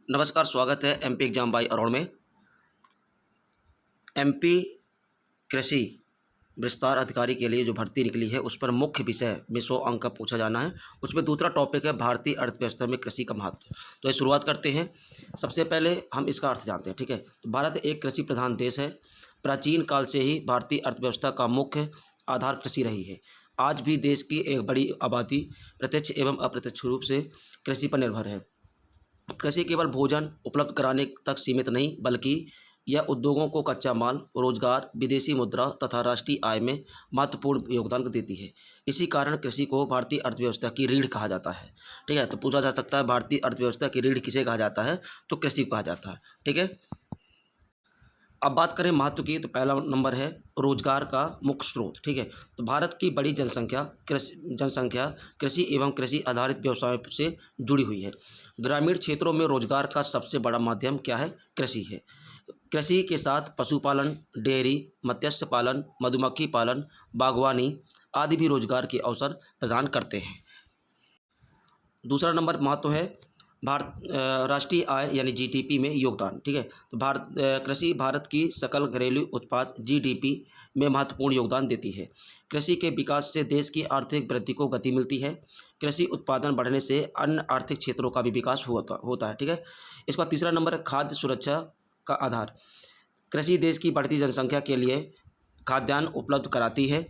नमस्कार, स्वागत है एमपी एग्जाम बाय अरुण में। एमपी कृषि विस्तार अधिकारी के लिए जो भर्ती निकली है उस पर मुख्य विषय में 100 अंक का पूछा जाना है। उसमें दूसरा टॉपिक है भारतीय अर्थव्यवस्था में कृषि का महत्व। तो ये शुरुआत करते हैं। सबसे पहले हम इसका अर्थ जानते हैं, ठीक है। तो भारत एक कृषि प्रधान देश है। प्राचीन काल से ही भारतीय अर्थव्यवस्था का मुख्य आधार कृषि रही है। आज भी देश की एक बड़ी आबादी प्रत्यक्ष एवं अप्रत्यक्ष रूप से कृषि पर निर्भर है। कृषि केवल भोजन उपलब्ध कराने तक सीमित नहीं, बल्कि यह उद्योगों को कच्चा माल, रोजगार, विदेशी मुद्रा तथा राष्ट्रीय आय में महत्वपूर्ण योगदान देती है। इसी कारण कृषि को भारतीय अर्थव्यवस्था की रीढ़ कहा जाता है। ठीक है, तो पूछा जा सकता है भारतीय अर्थव्यवस्था की रीढ़ किसे कहा जाता है, तो कृषि को कहा जाता है। ठीक है, अब बात करें महत्व की, तो पहला नंबर है रोजगार का मुख्य स्रोत। ठीक है, तो भारत की बड़ी जनसंख्या कृषि एवं कृषि आधारित व्यवसायों से जुड़ी हुई है। ग्रामीण क्षेत्रों में रोजगार का सबसे बड़ा माध्यम क्या है? कृषि है। कृषि के साथ पशुपालन, डेयरी, मत्स्य पालन, मधुमक्खी पालन, बागवानी आदि भी रोजगार के अवसर प्रदान करते हैं। दूसरा नंबर महत्व है राष्ट्रीय आय यानी जीडीपी में योगदान। ठीक है, तो कृषि भारत की सकल घरेलू उत्पाद जीडीपी में महत्वपूर्ण योगदान देती है। कृषि के विकास से देश की आर्थिक वृद्धि को गति मिलती है। कृषि उत्पादन बढ़ने से अन्य आर्थिक क्षेत्रों का भी विकास होता है। ठीक है, इसका तीसरा नंबर है खाद्य सुरक्षा का आधार। कृषि देश की बढ़ती जनसंख्या के लिए खाद्यान्न उपलब्ध कराती है।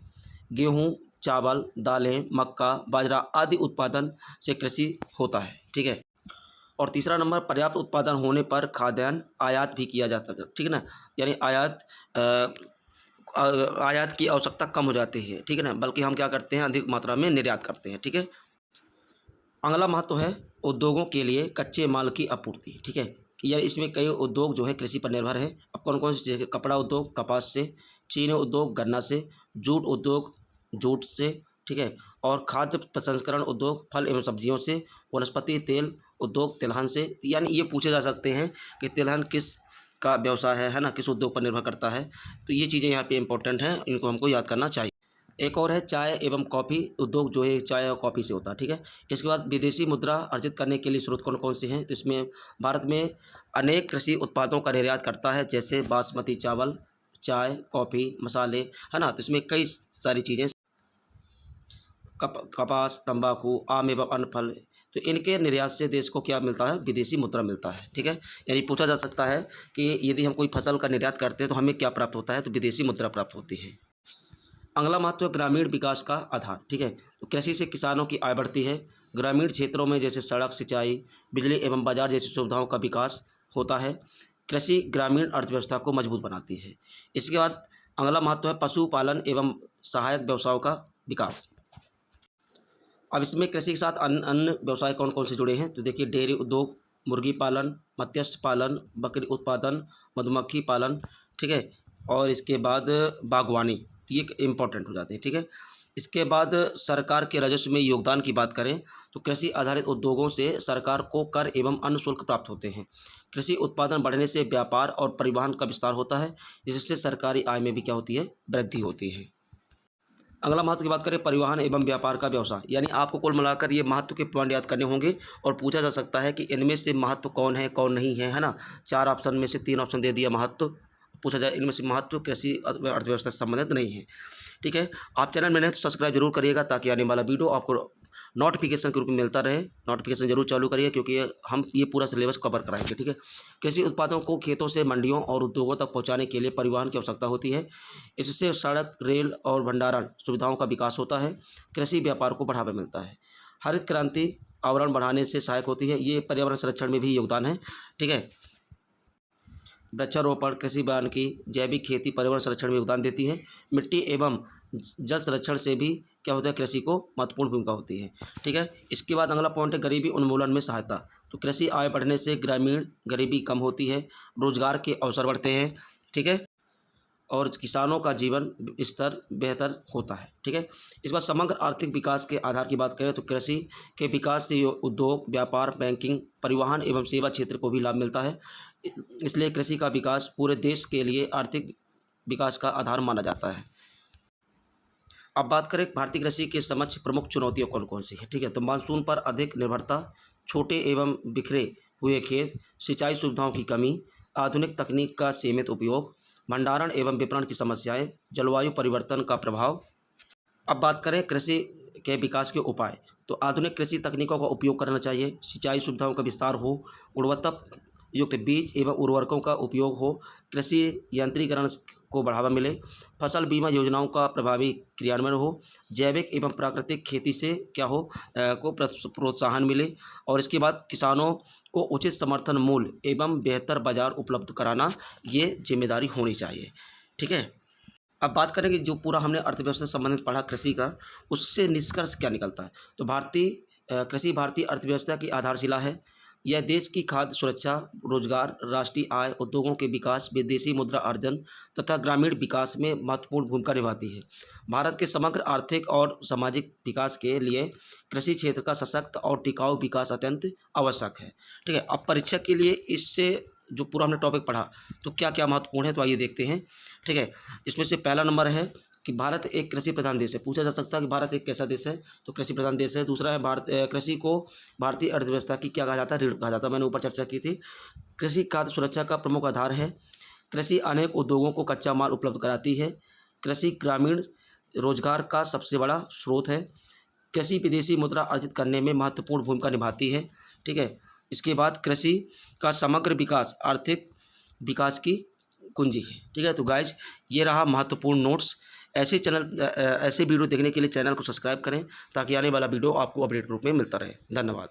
गेहूँ, चावल, दालें, मक्का, बाजरा आदि उत्पादन से कृषि होता है। ठीक है, और तीसरा नंबर पर्याप्त उत्पादन होने पर खाद्यान्न आयात भी किया जाता है। ठीक है ना, यानी आयात की आवश्यकता कम हो जाती है। ठीक है ना, बल्कि हम क्या करते हैं, अधिक मात्रा में निर्यात करते हैं। ठीक है, अगला महत्व है उद्योगों के लिए कच्चे माल की आपूर्ति। ठीक है, कि यार इसमें कई उद्योग जो है कृषि पर निर्भर है। अब कौन कौन से? जैसे कपड़ा उद्योग कपास से, चीनी उद्योग गन्ना से, जूट उद्योग जूट से, ठीक है, और खाद्य प्रसंस्करण उद्योग फल एवं सब्जियों से, वनस्पति तेल उद्योग तिलहन से। यानी ये पूछे जा सकते हैं कि तिलहन किस का व्यवसाय है ना, किस उद्योग पर निर्भर करता है। तो ये चीज़ें यहाँ पे इंपॉर्टेंट हैं, इनको हमको याद करना चाहिए। एक और है चाय एवं कॉफ़ी उद्योग, जो है चाय और कॉफ़ी से होता है। ठीक है, इसके बाद विदेशी मुद्रा अर्जित करने के लिए स्रोत कौन कौन से हैं? तो इसमें भारत में अनेक कृषि उत्पादों का निर्यात करता है, जैसे बासमती चावल, चाय, कॉफ़ी, मसाले, है ना। तो इसमें कई सारी चीज़ें, कपास, तंबाकू, आम एवं अन्य फल, तो इनके निर्यात से देश को क्या मिलता है? विदेशी मुद्रा मिलता है। ठीक है, यानी पूछा जा सकता है कि यदि हम कोई फसल का निर्यात करते हैं तो हमें क्या प्राप्त होता है? तो विदेशी मुद्रा प्राप्त होती है। अगला महत्व है ग्रामीण विकास का आधार। ठीक है, तो कृषि से किसानों की आय बढ़ती है। ग्रामीण क्षेत्रों में जैसे सड़क, सिंचाई, बिजली एवं बाजार जैसी सुविधाओं का विकास होता है। कृषि ग्रामीण अर्थव्यवस्था को मजबूत बनाती है। इसके बाद अगला महत्व है पशुपालन एवं सहायक व्यवसायों का विकास। अब इसमें कृषि के साथ अन्य अन्य व्यवसाय कौन कौन से जुड़े हैं? तो देखिए डेयरी उद्योग, मुर्गी पालन, मत्स्य पालन, बकरी उत्पादन, मधुमक्खी पालन, ठीक है, और इसके बाद बागवानी, तो ये इम्पोर्टेंट हो जाते हैं। ठीक है, इसके बाद सरकार के राजस्व में योगदान की बात करें तो कृषि आधारित उद्योगों से सरकार को कर एवं अन्य शुल्क प्राप्त होते हैं। कृषि उत्पादन बढ़ने से व्यापार और परिवहन का विस्तार होता है, जिससे सरकारी आय में भी क्या होती है? वृद्धि होती है। अगला महत्व की बात करें परिवहन एवं व्यापार का व्यवसाय, यानी आपको कुल मिलाकर ये महत्व के पॉइंट याद करने होंगे और पूछा जा सकता है कि इनमें से महत्व कौन है कौन नहीं है ना। 4 ऑप्शन में से 3 ऑप्शन दे दिया महत्व, पूछा जाए इनमें से महत्व कृषि अर्थव्यवस्था से संबंधित नहीं है। ठीक है, आप चैनल में नए तो सब्सक्राइब जरूर करिएगा, ताकि आने वाला वीडियो आपको नोटिफिकेशन के रूप में मिलता रहे। नोटिफिकेशन जरूर चालू करिए, क्योंकि हम ये पूरा सिलेबस कवर कराएंगे। ठीक है, कृषि उत्पादों को खेतों से मंडियों और उद्योगों तक पहुंचाने के लिए परिवहन की आवश्यकता होती है। इससे सड़क, रेल और भंडारण सुविधाओं का विकास होता है। कृषि व्यापार को बढ़ावा मिलता है। हरित क्रांति आवरण बढ़ाने से सहायक होती है, ये पर्यावरण संरक्षण में भी योगदान है। ठीक है, वृक्षारोपण, कृषि वानिकी, जैविक खेती पर्यावरण संरक्षण में योगदान देती है। मिट्टी एवं जल संरक्षण से भी क्या होता है? कृषि को महत्वपूर्ण भूमिका होती है। ठीक है, इसके बाद अगला पॉइंट है गरीबी उन्मूलन में सहायता। तो कृषि आय बढ़ने से ग्रामीण गरीबी कम होती है, रोजगार के अवसर बढ़ते हैं। ठीक है, और किसानों का जीवन स्तर बेहतर होता है। ठीक है, इस बार समग्र आर्थिक विकास के आधार की बात करें तो कृषि के विकास से उद्योग, व्यापार, बैंकिंग, परिवहन एवं सेवा क्षेत्र को भी लाभ मिलता है। इसलिए कृषि का विकास पूरे देश के लिए आर्थिक विकास का आधार माना जाता है। अब बात करें भारतीय कृषि के समक्ष प्रमुख चुनौतियां कौन कौन सी है। ठीक है, तो मानसून पर अधिक निर्भरता, छोटे एवं बिखरे हुए खेत, सिंचाई सुविधाओं की कमी, आधुनिक तकनीक का सीमित उपयोग, भंडारण एवं विपणन की समस्याएं, जलवायु परिवर्तन का प्रभाव। अब बात करें कृषि के विकास के उपाय, तो आधुनिक कृषि तकनीकों का उपयोग करना चाहिए, सिंचाई सुविधाओं का विस्तार हो, गुणवत्ता युक्त बीज एवं उर्वरकों का उपयोग हो, कृषि यंत्रीकरण को बढ़ावा मिले, फसल बीमा योजनाओं का प्रभावी क्रियान्वयन हो, जैविक एवं प्राकृतिक खेती से क्या हो को प्रोत्साहन मिले, और इसके बाद किसानों को उचित समर्थन मूल्य एवं बेहतर बाजार उपलब्ध कराना ये जिम्मेदारी होनी चाहिए। ठीक है। अब बात करेंगे जो पूरा हमने अर्थव्यवस्था से संबंधित पढ़ा कृषि का, उससे निष्कर्ष क्या निकलता है। तो कृषि भारतीय अर्थव्यवस्था की आधारशिला है। यह देश की खाद्य सुरक्षा, रोजगार, राष्ट्रीय आय, उद्योगों के विकास, विदेशी मुद्रा अर्जन तथा ग्रामीण विकास में महत्वपूर्ण भूमिका निभाती है। भारत के समग्र आर्थिक और सामाजिक विकास के लिए कृषि क्षेत्र का सशक्त और टिकाऊ विकास अत्यंत आवश्यक है। ठीक है। अब परीक्षा के लिए इससे जो पूरा हमने टॉपिक पढ़ा, तो क्या क्या महत्वपूर्ण है, तो आइए देखते हैं। ठीक है। इसमें से पहला नंबर है कि भारत एक कृषि प्रधान देश है। पूछा जा सकता है कि भारत एक कैसा देश है, तो कृषि प्रधान देश है। दूसरा है कृषि को भारतीय अर्थव्यवस्था की क्या कहा जाता है, रीढ़ कहा जाता है। मैंने ऊपर चर्चा की थी। कृषि खाद्य सुरक्षा का प्रमुख आधार है। कृषि अनेक उद्योगों को कच्चा माल उपलब्ध कराती है। कृषि ग्रामीण रोजगार का सबसे बड़ा स्रोत है। कृषि विदेशी मुद्रा अर्जित करने में महत्वपूर्ण भूमिका निभाती है। ठीक है। इसके बाद कृषि का समग्र विकास आर्थिक विकास की कुंजी है। ठीक है। तो गाइज ये रहा महत्वपूर्ण नोट्स। ऐसे वीडियो देखने के लिए चैनल को सब्सक्राइब करें ताकि आने वाला वीडियो आपको अपडेट रूप में मिलता रहे। धन्यवाद।